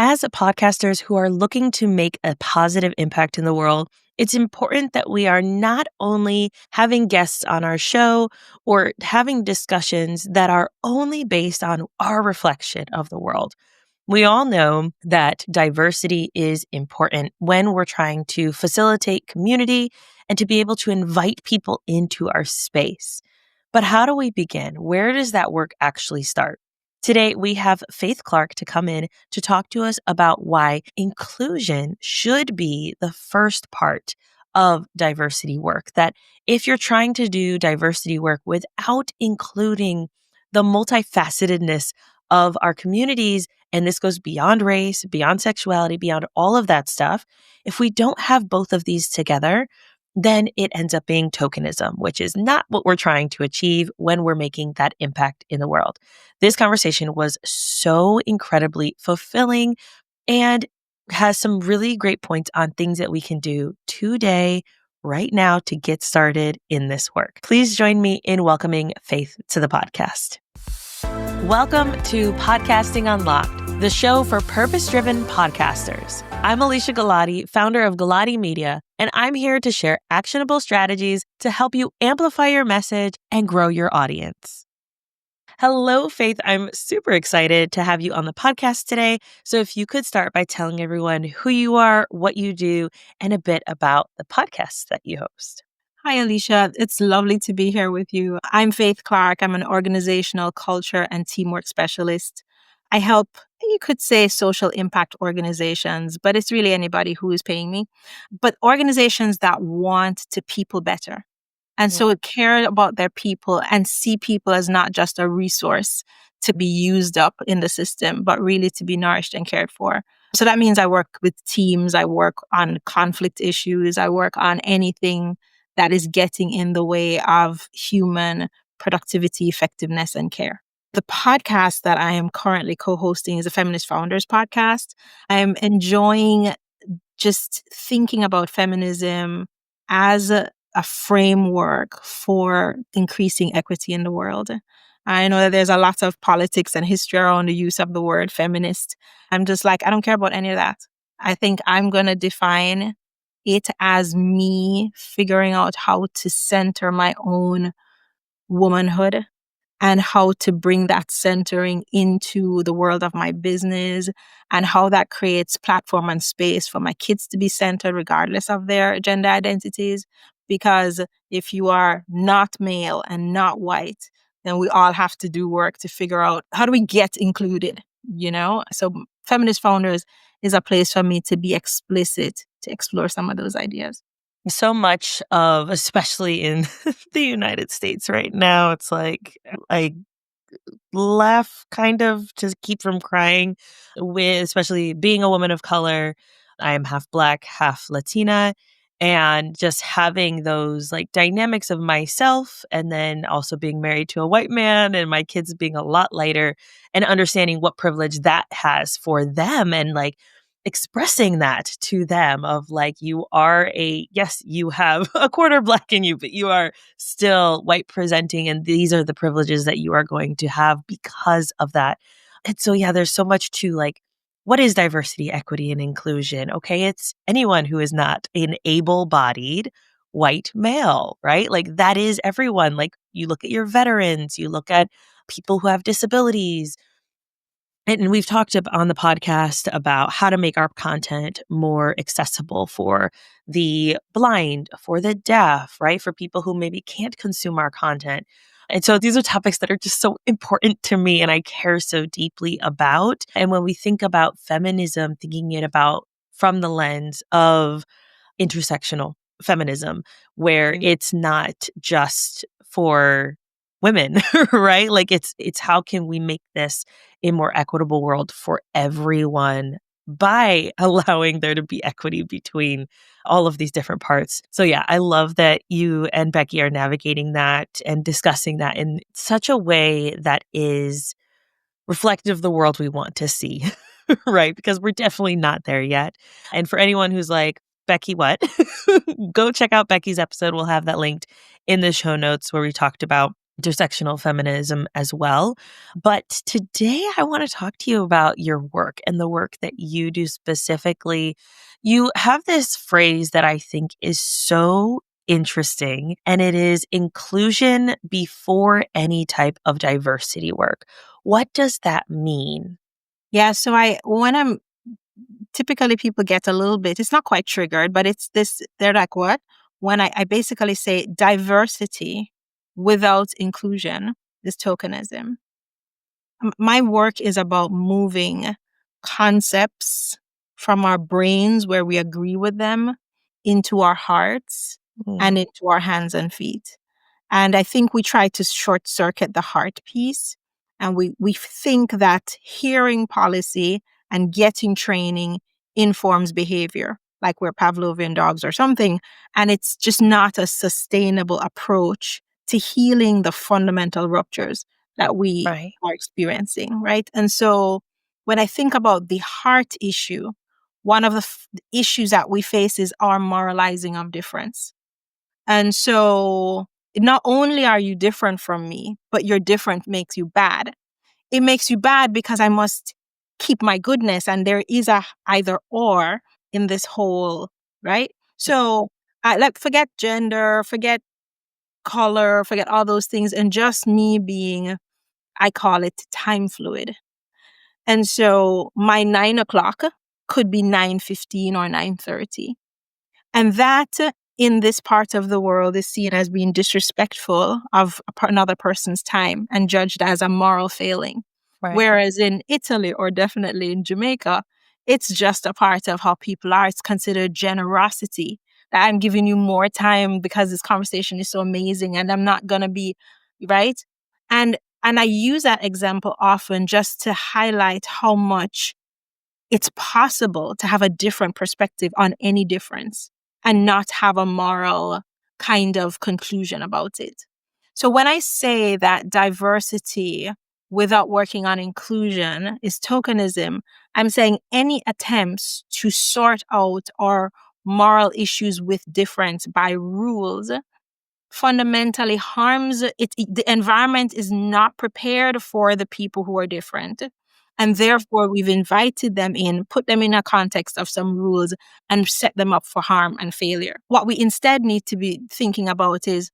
As podcasters who are looking to make a positive impact in the world, it's important that we are not only having guests on our show or having discussions that are only based on our reflection of the world. We all know that diversity is important when we're trying to facilitate community and to be able to invite people into our space. But how do we begin? Where does that work actually start? Today, we have Faith Clarke to come in to talk to us about why inclusion should be the first part of diversity work. That if you're trying to do diversity work without including the multifacetedness of our communities, and this goes beyond race, beyond sexuality, beyond all of that stuff, if we don't have both of these together, then it ends up being tokenism, which is not what we're trying to achieve when we're making that impact in the world. This conversation was so incredibly fulfilling and has some really great points on things that we can do today, right now, to get started in this work. Please join me in welcoming Faith to the podcast. Welcome to Podcasting Unlocked, the show for purpose-driven podcasters. I'm Alicia Galati, founder of Galati Media, and I'm here to share actionable strategies to help you amplify your message and grow your audience. Hello, Faith. I'm super excited to have you on the podcast today. So if you could start by telling everyone who you are, what you do, and a bit about the podcast that you host. Hi, Alicia. It's lovely to be here with you. I'm Faith Clarke. I'm an organizational culture and teamwork specialist. I help, you could say, social impact organizations, but it's really anybody who is paying me. But organizations that want to people better. And so care about their people and see people as not just a resource to be used up in the system, but really to be nourished and cared for. So that means I work with teams, I work on conflict issues, I work on anything that is getting in the way of human productivity, effectiveness, and care. The podcast that I am currently co-hosting is a Feminist Founders podcast. I'm enjoying just thinking about feminism as a framework for increasing equity in the world. I know that there's a lot of politics and history around the use of the word feminist. I'm just like, I don't care about any of that. I think I'm going to define it as me figuring out how to center my own womanhood and how to bring that centering into the world of my business and how that creates platform and space for my kids to be centered regardless of their gender identities. Because if you are not male and not white, then we all have to do work to figure out how do we get included, So Feminist Founders is a place for me to be explicit, to explore some of those ideas. So much of, especially in the United States right now, it's like I laugh kind of to keep from crying with, especially being a woman of color. I am half Black, half Latina, and just having those like dynamics of myself and then also being married to a white man and my kids being a lot lighter and understanding what privilege that has for them and like expressing that to them of like, you are yes, you have a quarter Black in you, but you are still white presenting. And these are the privileges that you are going to have because of that. And so, yeah, there's so much to like, what is diversity, equity, and inclusion? Okay, it's anyone who is not an able-bodied white male, right? Like that is everyone. Like you look at your veterans, you look at people who have disabilities. And we've talked on the podcast about how to make our content more accessible for the blind, for the deaf, right? For people who maybe can't consume our content. And so these are topics that are just so important to me and I care so deeply about. And when we think about feminism, thinking it about from the lens of intersectional feminism, where it's not just for women, right? Like it's how can we make this a more equitable world for everyone by allowing there to be equity between all of these different parts. So yeah, I love that you and Becky are navigating that and discussing that in such a way that is reflective of the world we want to see, right? Because we're definitely not there yet. And for anyone who's like, Becky, what? Go check out Becky's episode. We'll have that linked in the show notes where we talked about intersectional feminism as well. But today I want to talk to you about your work and the work that you do specifically. You have this phrase that I think is so interesting, and it is inclusion before any type of diversity work. What does that mean? Yeah, so when I'm typically people get a little bit, it's not quite triggered, but it's this, they're like, what? When I basically say diversity without inclusion is tokenism. My work is about moving concepts from our brains where we agree with them into our hearts Mm, and into our hands and feet. And I think we try to short circuit the heart piece. And we think that hearing policy and getting training informs behavior, like we're Pavlovian dogs or something. And it's just not a sustainable approach to healing the fundamental ruptures that we right, are experiencing, right? And so when I think about the heart issue, one of the issues that we face is our moralizing of difference. And so not only are you different from me, but your different makes you bad. It makes you bad because I must keep my goodness, and there is a either or in this whole, right? So like forget gender, forget color, forget all those things, and just me being, I call it time fluid. And so my 9 o'clock could be 9:15 or 9:30. And that in this part of the world is seen as being disrespectful of another person's time and judged as a moral failing. right, Whereas in Italy or definitely in Jamaica, it's just a part of how people are. It's considered generosity. That I'm giving you more time because this conversation is so amazing and I'm not going to be right. And I use that example often just to highlight how much it's possible to have a different perspective on any difference and not have a moral kind of conclusion about it. So when I say that diversity without working on inclusion is tokenism, I'm saying any attempts to sort out our moral issues with difference by rules fundamentally harms it. The environment is not prepared for the people who are different. And therefore, we've invited them in, put them in a context of some rules, and set them up for harm and failure. What we instead need to be thinking about is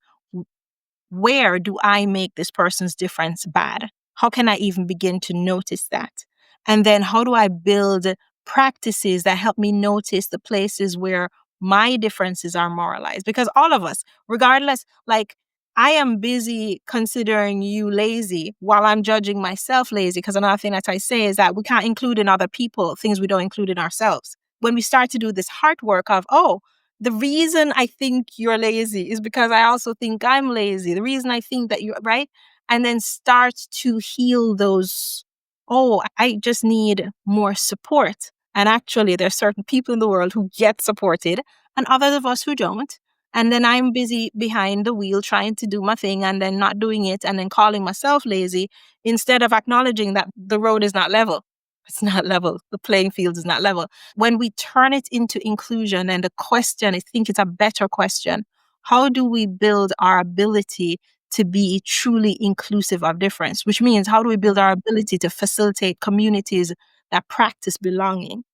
where do I make this person's difference bad? How can I even begin to notice that? And then how do I build practices that help me notice the places where my differences are moralized? Because all of us, regardless, like I am busy considering you lazy while I'm judging myself lazy. Because another thing that I say is that we can't include in other people things we don't include in ourselves. When we start to do this heart work of, oh, the reason I think you're lazy is because I also think I'm lazy. The reason I think that you're right. And then start to heal those. Oh, I just need more support. And actually, there's certain people in the world who get supported and others of us who don't. And then I'm busy behind the wheel trying to do my thing and then not doing it and then calling myself lazy instead of acknowledging that the road is not level. It's not level. The playing field is not level. When we turn it into inclusion and the question, I think it's a better question. How do we build our ability to be truly inclusive of difference? Which means how do we build our ability to facilitate communities that practice belonging?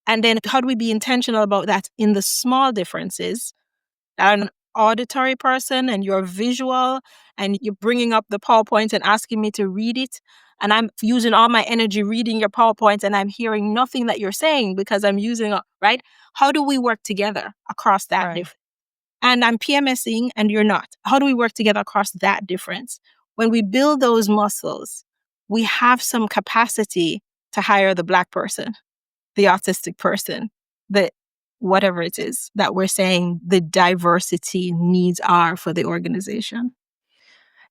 And then how do we be intentional about that in the small differences? An auditory person and you're visual and you're bringing up the PowerPoint and asking me to read it. And I'm using all my energy reading your PowerPoint and I'm hearing nothing that you're saying because I'm using, right? How do we work together across that right. difference? And I'm PMSing and you're not. How do we work together across that difference? When we build those muscles, we have some capacity to hire the Black person, the autistic person, the whatever it is that we're saying the diversity needs are for the organization.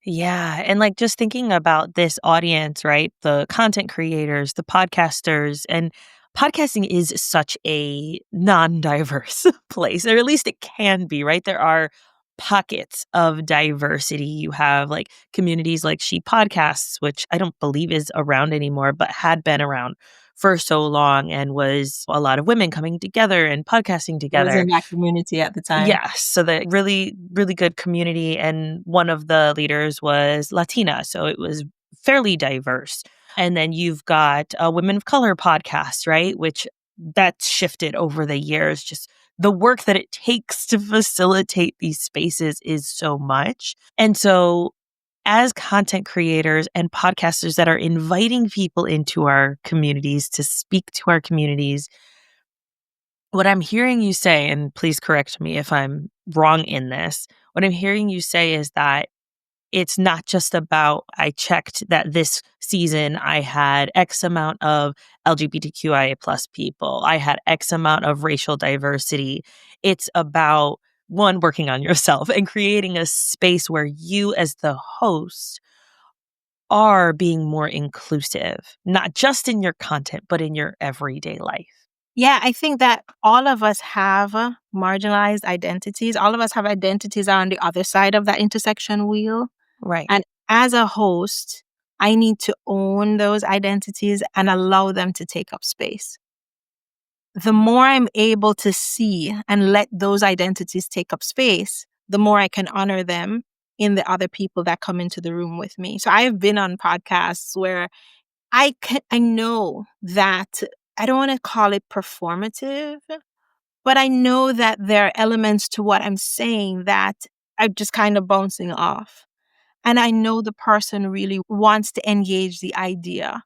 Yeah. And like just thinking about this audience, right? The content creators, the podcasters, and podcasting is such a non diverse place, or at least it can be, right? There are pockets of diversity. You have like communities like She Podcasts, which I don't believe is around anymore, but had been around for so long and was a lot of women coming together and podcasting I was together. in that community at the time. Yes, so the really, really good community, and one of the leaders was Latina, so it was fairly diverse. And then you've got a Women of Color podcast, right? Which that's shifted over the years. Just the work that it takes to facilitate these spaces is so much. And so as content creators and podcasters that are inviting people into our communities to speak to our communities, what I'm hearing you say, and please correct me if I'm wrong in this, what I'm hearing you say is that it's not just about, I checked that this season I had X amount of LGBTQIA plus people, I had X amount of racial diversity. It's about one, working on yourself and creating a space where you, as the host, are being more inclusive, not just in your content, but in your everyday life. Yeah, I think that all of us have marginalized identities. All of us have identities on the other side of that intersection wheel. Right. And as a host, I need to own those identities and allow them to take up space. The more I'm able to see and let those identities take up space, the more I can honor them in the other people that come into the room with me. So I've been on podcasts where I know that I don't want to call it performative, but I know that there are elements to what I'm saying that I'm just kind of bouncing off. And I know the person really wants to engage the idea,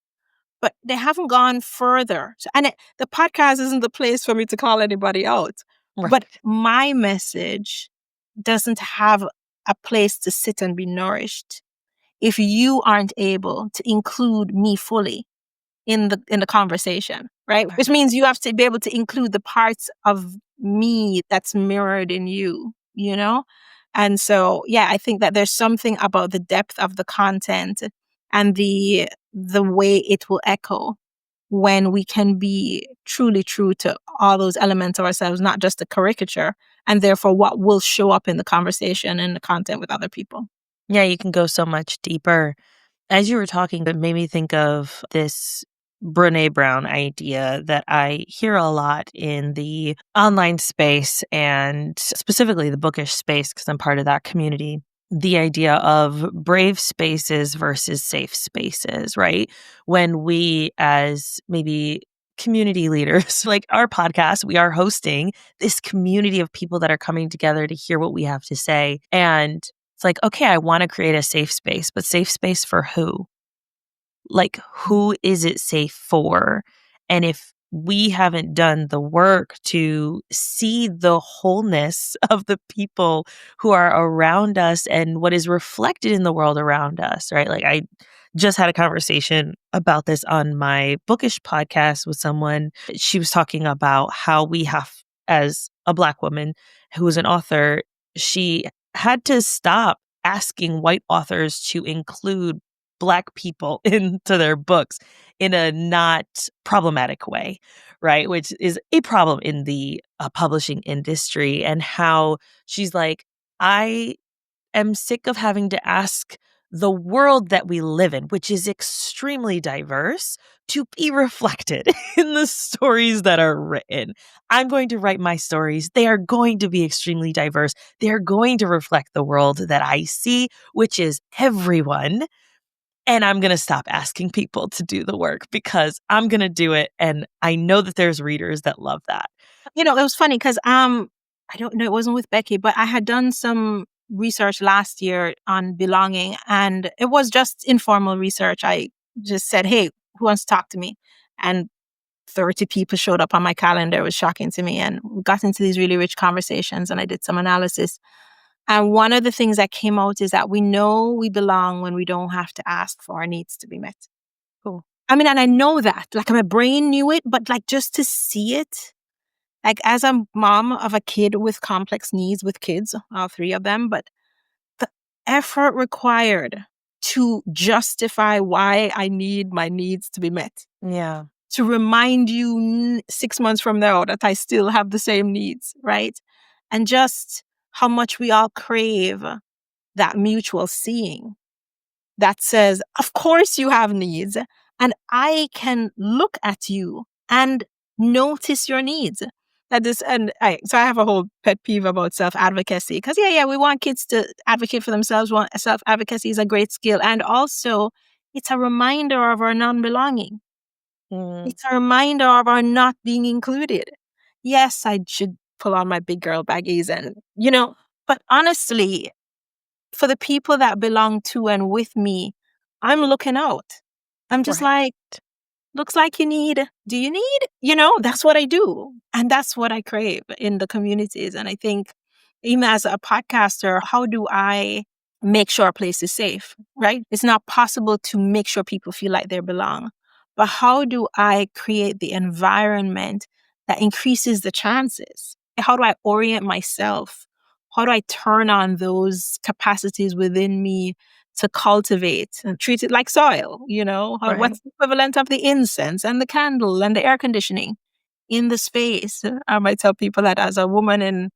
but they haven't gone further. The podcast isn't the place for me to call anybody out. But Right. my message doesn't have a place to sit and be nourished if you aren't able to include me fully in the conversation, right? Right. Which means you have to be able to include the parts of me that's mirrored in you, you know? And so, yeah, I think that there's something about the depth of the content and the way it will echo when we can be truly true to all those elements of ourselves, not just a caricature, and therefore what will show up in the conversation and the content with other people. Yeah, you can go so much deeper. As you were talking, it made me think of this Brene Brown idea that I hear a lot in the online space and specifically the bookish space, because I'm part of that community. The idea of brave spaces versus safe spaces, right? When we, as maybe community leaders, like our podcast, we are hosting this community of people that are coming together to hear what we have to say. And it's like, okay, I want to create a safe space, but safe space for who? Like, who is it safe for? And if we haven't done the work to see the wholeness of the people who are around us and what is reflected in the world around us, right? Like, I just had a conversation about this on my bookish podcast with someone. She was talking about how we have, as a Black woman who is an author, she had to stop asking white authors to include Black people into their books in a not problematic way, right? Which is a problem in the publishing industry. And how she's like, I am sick of having to ask the world that we live in, which is extremely diverse, to be reflected in the stories that are written. I'm going to write my stories. They are going to be extremely diverse. They are going to reflect the world that I see, which is everyone. And I'm going to stop asking people to do the work because I'm going to do it. And I know that there's readers that love that. You know, it was funny because I don't know, it wasn't with Becky, but I had done some research last year on belonging, and it was just informal research. I just said, "Hey, who wants to talk to me?" And 30 people showed up on my calendar. It was shocking to me, and we got into these really rich conversations. And I did some analysis. And one of the things that came out is that we know we belong when we don't have to ask for our needs to be met. Cool. I mean, and I know that, like my brain knew it, but like just to see it, like as a mom of a kid with complex needs with kids, all three of them, but the effort required to justify why I need my needs to be met, Yeah. to remind you 6 months from now that I still have the same needs, right? And just how much we all crave that mutual seeing that says, of course you have needs. And I can look at you and notice your needs. So I have a whole pet peeve about self-advocacy because we want kids to advocate for themselves. Self-advocacy is a great skill. And also it's a reminder of our non-belonging. Mm, It's a reminder of our not being included. Yes, I should pull on my big girl baggies but honestly, for the people that belong to and with me, I'm looking out. I'm just right. like, looks like do you need? That's what I do. And that's what I crave in the communities. And I think even as a podcaster, how do I make sure a place is safe, right? It's not possible to make sure people feel like they belong. But how do I create the environment that increases the chances? How do I orient myself? How do I turn on those capacities within me to cultivate and treat it like soil? Right. What's the equivalent of the incense and the candle and the air conditioning in the space? I might tell people that as a woman in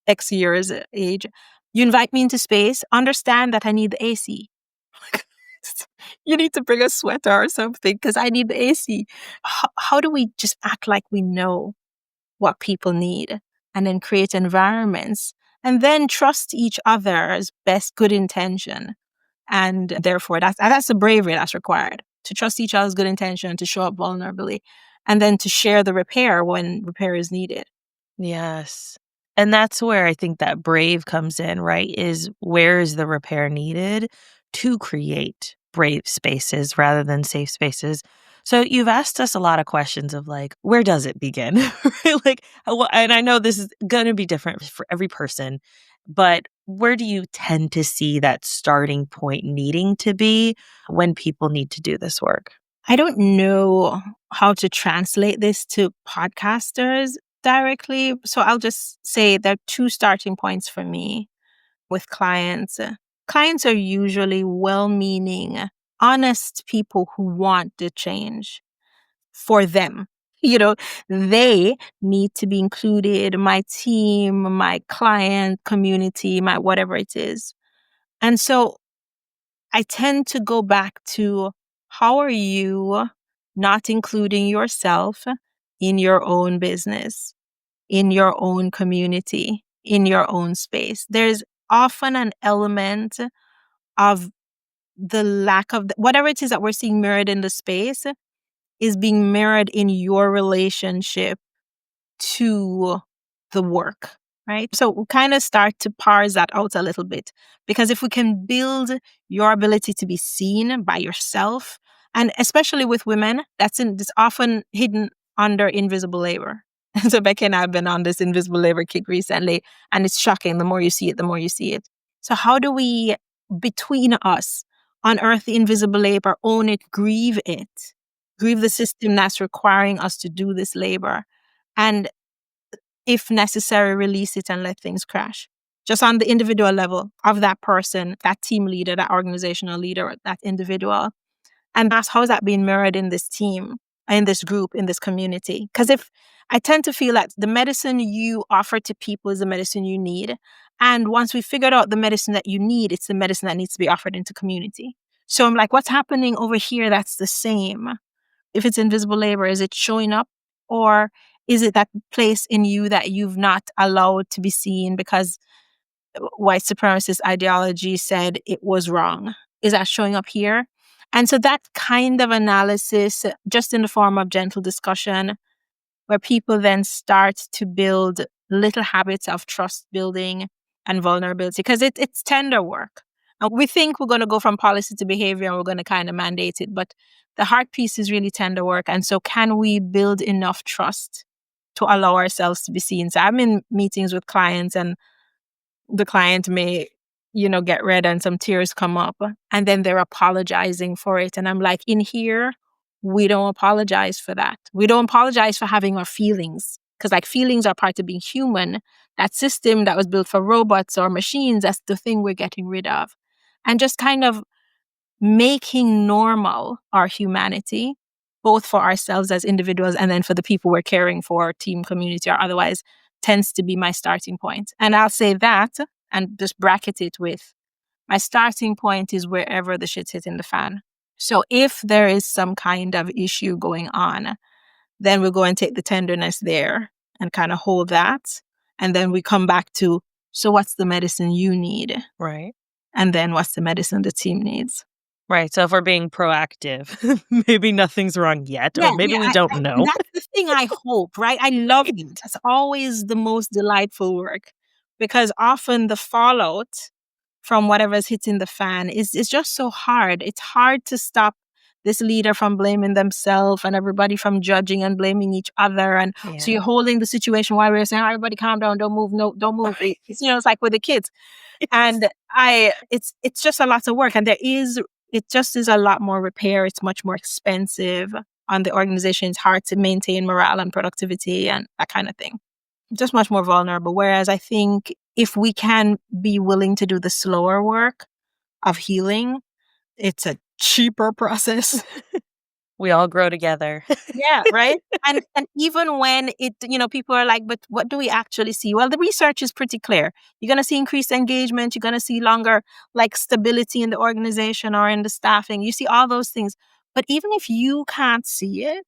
X years age, you invite me into space, understand that I need the AC. You need to bring a sweater or something because I need the AC. How do we just act like we know what people need and then create environments and then trust each other's best good intention? And therefore, that's the bravery that's required to trust each other's good intention, to show up vulnerably, and then to share the repair when repair is needed. Yes. And that's where I think that brave comes in, right? Is where is the repair needed to create brave spaces rather than safe spaces? So you've asked us a lot of questions of like, where does it begin? Right? Like, and I know this is going to be different for every person, but where do you tend to see that starting point needing to be when people need to do this work? I don't know how to translate this to podcasters directly. So I'll just say there are two starting points for me with clients. Clients are usually well meaning, honest people who want the change for them. You know, they need to be included, my team, my client community, my whatever it is. And so I tend to go back to how are you not including yourself in your own business, in your own community, in your own space? There's often an element of the lack of whatever it is that we're seeing mirrored in the space is being mirrored in your relationship to the work, right? So we kind of start to parse that out a little bit because if we can build your ability to be seen by yourself, and especially with women, it's often hidden under invisible labor. So Becky and I have been on this invisible labor kick recently, and it's shocking. The more you see it, the more you see it. So how do we, between us, unearth the invisible labor, own it, grieve the system that's requiring us to do this labor, and if necessary, release it and let things crash. Just on the individual level of that person, that team leader, that organizational leader, that individual. And that's how is that being mirrored in this team, in this group, in this community? Because if I tend to feel that the medicine you offer to people is the medicine you need. And once we figured out the medicine that you need, it's the medicine that needs to be offered into community. So I'm like, what's happening over here that's the same? If it's invisible labor, is it showing up? Or is it that place in you that you've not allowed to be seen because white supremacist ideology said it was wrong? Is that showing up here? And so that kind of analysis, just in the form of gentle discussion, where people then start to build little habits of trust building and vulnerability, because it's tender work. And we think we're going to go from policy to behavior and we're going to kind of mandate it, but the heart piece is really tender work. And so can we build enough trust to allow ourselves to be seen? So I'm in meetings with clients and the client may, get red and some tears come up and then they're apologizing for it. And I'm like, in here, we don't apologize for that. We don't apologize for having our feelings because like feelings are part of being human. That system that was built for robots or machines, that's the thing we're getting rid of. And just kind of making normal our humanity, both for ourselves as individuals and then for the people we're caring for, team, community, or otherwise, tends to be my starting point. And I'll say that and just bracket it with my starting point is wherever the shit's hitting the fan. So if there is some kind of issue going on, then we'll go and take the tenderness there and kind of hold that. And then we come back to, so what's the medicine you need? Right. And then what's the medicine the team needs? Right. So if we're being proactive, maybe nothing's wrong yet, or Yeah, maybe yeah. we don't And know. that's the thing I hope, right? I love it. It's always the most delightful work because often the fallout from whatever's hitting the fan is just so hard. It's hard to stop this leader from blaming themselves and everybody from judging and blaming each other. And so Yeah. you're holding the situation while we're saying, "Oh, everybody calm down, don't move, no, don't move." Right. It's like with the kids. Yes. And it's just a lot of work. And it just is a lot more repair. It's much more expensive on the organization. It's hard to maintain morale and productivity and that kind of thing. Just much more vulnerable. Whereas I think if we can be willing to do the slower work of healing, it's a cheaper process. We all grow together. Yeah, right? And even when people are like, but what do we actually see? Well, the research is pretty clear. You're gonna see increased engagement, you're gonna see longer like stability in the organization or in the staffing. You see all those things. But even if you can't see it,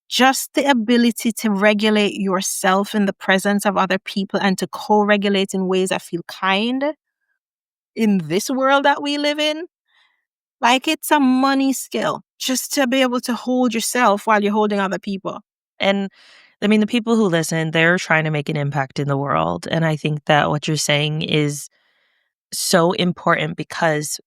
just the ability to regulate yourself in the presence of other people and to co-regulate in ways that feel kind in this world that we live in, like it's a money skill just to be able to hold yourself while you're holding other people. And I mean, the people who listen, they're trying to make an impact in the world. And I think that what you're saying is so important because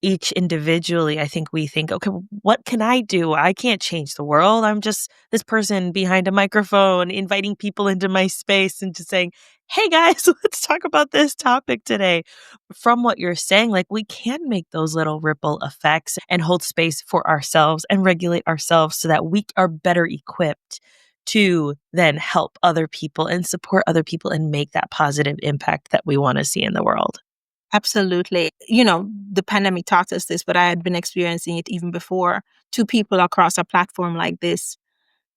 each individually, I think we think, okay, what can I do? I can't change the world. I'm just this person behind a microphone inviting people into my space and just saying, hey guys, let's talk about this topic today. From what you're saying, like we can make those little ripple effects and hold space for ourselves and regulate ourselves so that we are better equipped to then help other people and support other people and make that positive impact that we want to see in the world. Absolutely. The pandemic taught us this, but I had been experiencing it even before. Two people across a platform like this,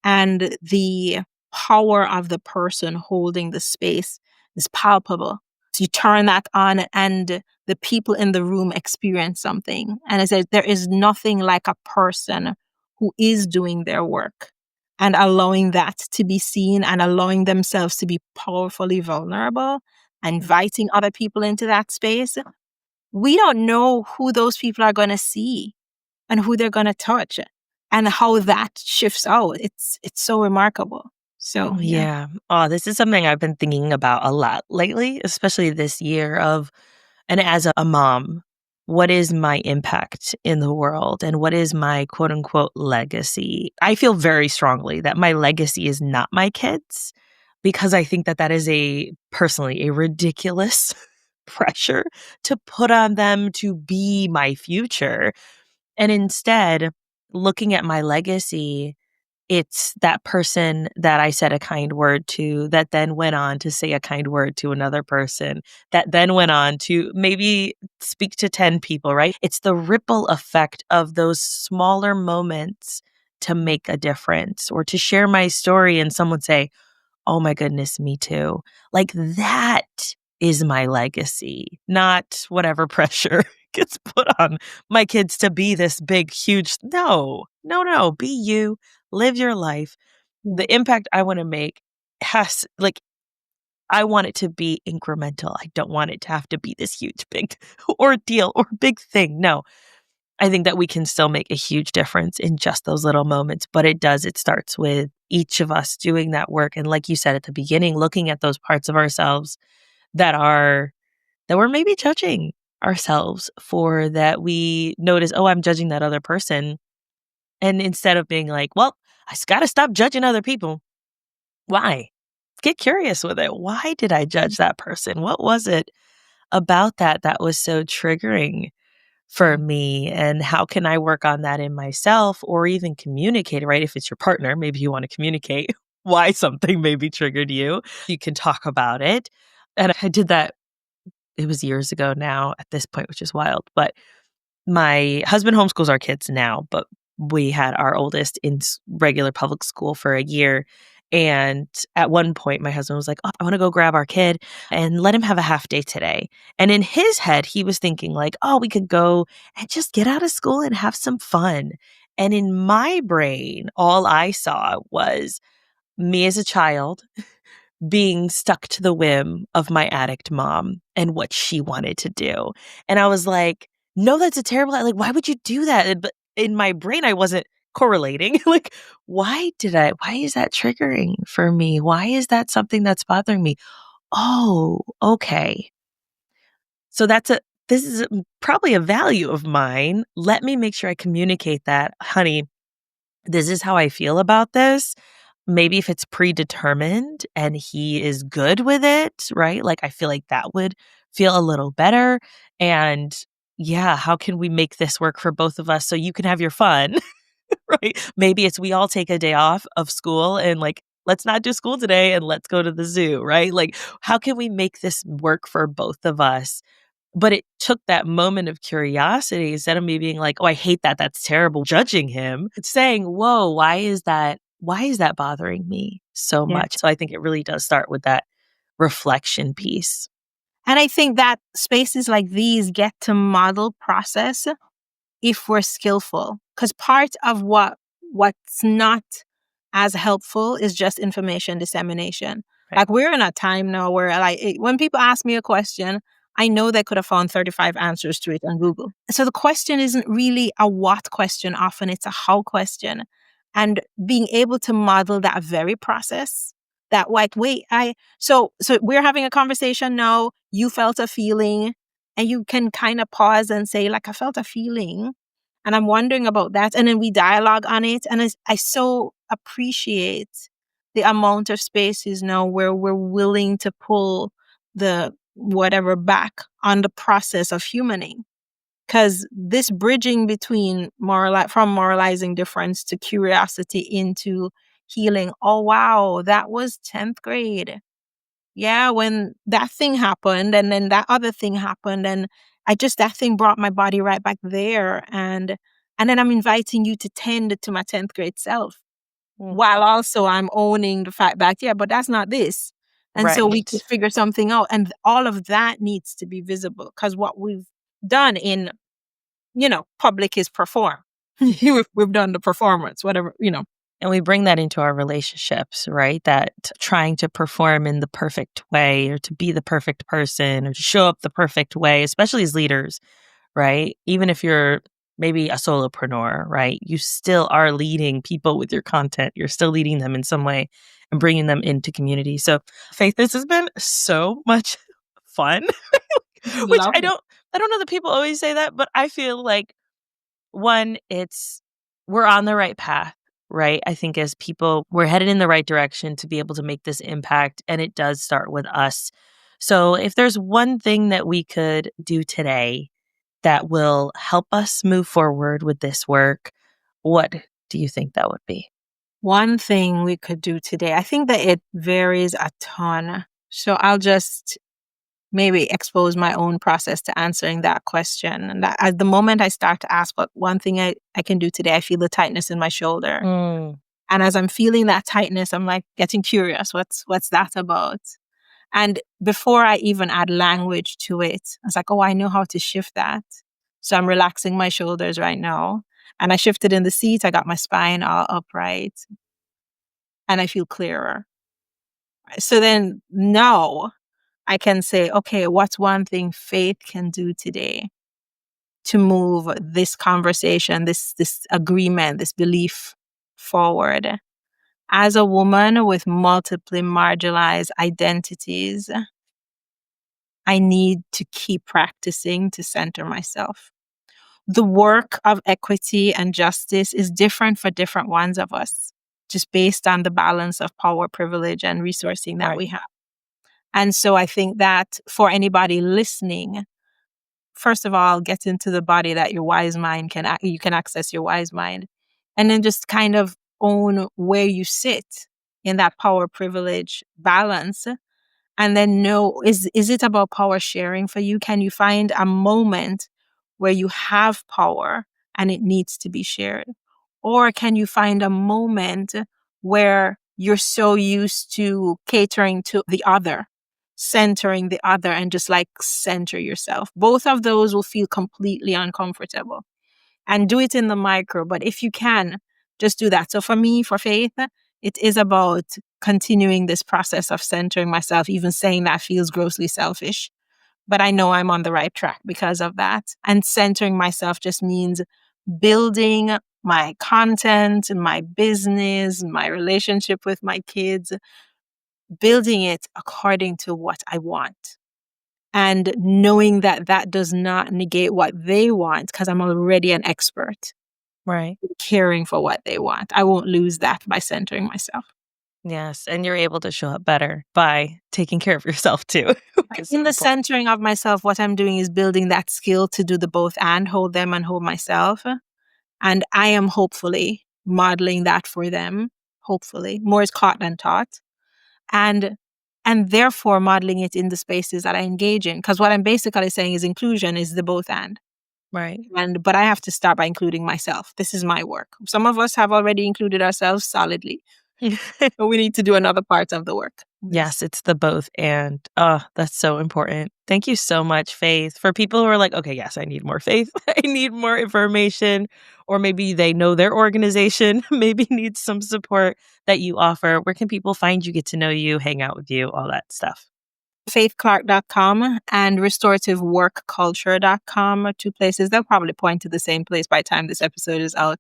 and the power of the person holding the space is palpable. So you turn that on, and the people in the room experience something. And I said, there is nothing like a person who is doing their work and allowing that to be seen and allowing themselves to be powerfully vulnerable, inviting other people into that space. We don't know who those people are going to see and who they're going to touch and how that shifts out. It's so remarkable. So, yeah. Yeah. Oh, this is something I've been thinking about a lot lately, especially this year of and as a mom, what is my impact in the world and what is my quote unquote legacy? I feel very strongly that my legacy is not my kids because I think that that is personally a ridiculous pressure to put on them to be my future. And instead, looking at my legacy, it's that person that I said a kind word to that then went on to say a kind word to another person that then went on to maybe speak to 10 people, right? It's the ripple effect of those smaller moments to make a difference or to share my story and someone say, oh my goodness, me too. Like that is my legacy, not whatever pressure gets put on my kids to be this big, huge. No, no, no. Be you, live your life. Yeah. The impact I want to make like, I want it to be incremental. I don't want it to have to be this huge, big ordeal or big thing. No, I think that we can still make a huge difference in just those little moments, but it starts with each of us doing that work. And like you said at the beginning, looking at those parts of ourselves that are, that we're maybe judging ourselves for that we notice, oh, I'm judging that other person. And instead of being like, well, I just got to stop judging other people. Why? Get curious with it. Why did I judge that person? What was it about that was so triggering for me, and how can I work on that in myself or even communicate, right? If it's your partner, maybe you want to communicate why something maybe triggered you. You can talk about it. And I did that, it was years ago now at this point, which is wild. But my husband homeschools our kids now, but we had our oldest in regular public school for a year. And at one point, my husband was like, "Oh, I want to go grab our kid and let him have a half day today." And in his head, he was thinking like, "Oh, we could go and just get out of school and have some fun." And in my brain, all I saw was me as a child being stuck to the whim of my addict mom and what she wanted to do. And I was like, no, that's a terrible, like, why would you do that? But in my brain, I wasn't correlating. Like, why is that triggering for me? Why is that something that's bothering me? Oh, okay. So this is probably a value of mine. Let me make sure I communicate that, honey, this is how I feel about this. Maybe if it's predetermined and he is good with it, right? Like, I feel like that would feel a little better. And yeah, how can we make this work for both of us so you can have your fun, right? Maybe it's we all take a day off of school and like, let's not do school today and let's go to the zoo, right? Like, how can we make this work for both of us? But it took that moment of curiosity instead of me being like, "Oh, I hate that. That's terrible," judging him. It's saying, "Whoa, why is that bothering me so Yeah. much?" So I think it really does start with that reflection piece. And I think that spaces like these get to model process if we're skillful. Because part of what's not as helpful is just information dissemination. Right. Like we're in a time now where when people ask me a question, I know they could have found 35 answers to it on Google. So the question isn't really a what question, often it's a how question. And being able to model that very process that like, wait, so we're having a conversation now, you felt a feeling, and you can kind of pause and say, like, I felt a feeling and I'm wondering about that. And then we dialogue on it. And I so appreciate the amount of spaces now where we're willing to pull the whatever back on the process of humaning. Because this bridging between from moralizing difference to curiosity into healing. Oh, wow, that was 10th grade. Yeah, when that thing happened and then that other thing happened and that thing brought my body right back there and then I'm inviting you to tend to my 10th grade self Mm. while also I'm owning the fact that yeah, but that's not this. And so we could Right. figure something out and all of that needs to be visible because what we've done in public is perform. We've done the performance, whatever. And we bring that into our relationships, right? That trying to perform in the perfect way or to be the perfect person or to show up the perfect way, especially as leaders, right? Even if you're maybe a solopreneur, right? You still are leading people with your content. You're still leading them in some way and bringing them into community. So, Faith, this has been so much fun, which Love it. I don't know that people always say that, but I feel like one, we're on the right path, right? I think as people, we're headed in the right direction to be able to make this impact, and it does start with us. So, if there's one thing that we could do today that will help us move forward with this work, what do you think that would be? One thing we could do today, I think that it varies a ton. So I'll just maybe expose my own process to answering that question. And that, at the moment I start to ask, what one thing I can do today, I feel the tightness in my shoulder. Mm, And as I'm feeling that tightness, I'm like getting curious. What's that about? And before I even add language to it, I was like, oh, I know how to shift that. So I'm relaxing my shoulders right now. And I shifted in the seat. I got my spine all upright and I feel clearer. So then now I can say, okay, what's one thing Faith can do today to move this conversation, this agreement, this belief forward? As a woman with multiply marginalized identities, I need to keep practicing to center myself. The work of equity and justice is different for different ones of us, just based on the balance of power, privilege, and resourcing that right. we have. And so I think that for anybody listening, first of all, get into the body that your wise mind you can access your wise mind. And then just kind of own where you sit in that power privilege balance. And then know, is it about power sharing for you? Can you find a moment where you have power and it needs to be shared? Or can you find a moment where you're so used to catering to the other, centering the other, and just like center yourself. Both of those will feel completely uncomfortable. And do it in the micro. But if you can, just do that. So for me, for Faith, it is about continuing this process of centering myself. Even saying that feels grossly selfish, but I know I'm on the right track because of that. And centering myself just means building my content, my business, my relationship with my kids, building it according to what I want. And knowing that that does not negate what they want because I'm already an expert Right. in caring for what they want. I won't lose that by centering myself. Yes, and you're able to show up better by taking care of yourself too, which is so In the important. centering of myself, what I'm doing is building that skill to do the both and hold them and hold myself. And I am hopefully modeling that for them. Hopefully, more is caught than taught. And and therefore modeling it in the spaces that I engage in. Because what I'm basically saying is inclusion is the both and. Right. And but I have to start by including myself. This is my work. Some of us have already included ourselves solidly, but we need to do another part of the work. Yes. Yes, it's the both and. That's so important. Thank you so much, Faith. For people who are like, okay, yes, I need more faith. I need more information. Or maybe they know their organization, maybe needs some support that you offer. Where can people find you, get to know you, hang out with you, all that stuff? faithclarke.com and restorative workculture.com are two places. They'll probably point to the same place by the time this episode is out.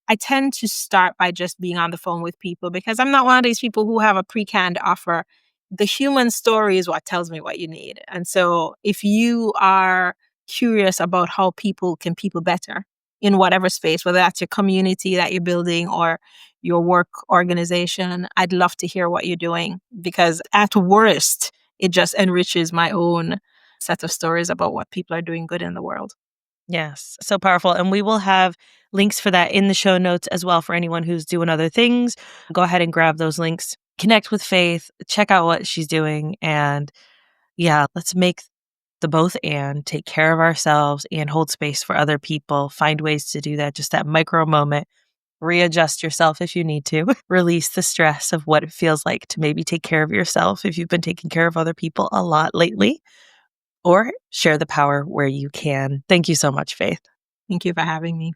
I tend to start by just being on the phone with people because I'm not one of these people who have a pre-canned offer. The human story is what tells me what you need. And so if you are curious about how people better in whatever space, whether that's your community that you're building or your work organization, I'd love to hear what you're doing because at worst, it just enriches my own set of stories about what people are doing good in the world. Yes, so powerful. And we will have links for that in the show notes as well for anyone who's doing other things. Go ahead and grab those links. Connect with Faith, check out what she's doing. And yeah, let's make the both and take care of ourselves and hold space for other people. Find ways to do that, just that micro moment. Readjust yourself if you need to. Release the stress of what it feels like to maybe take care of yourself if you've been taking care of other people a lot lately, or share the power where you can. Thank you so much, Faith. Thank you for having me.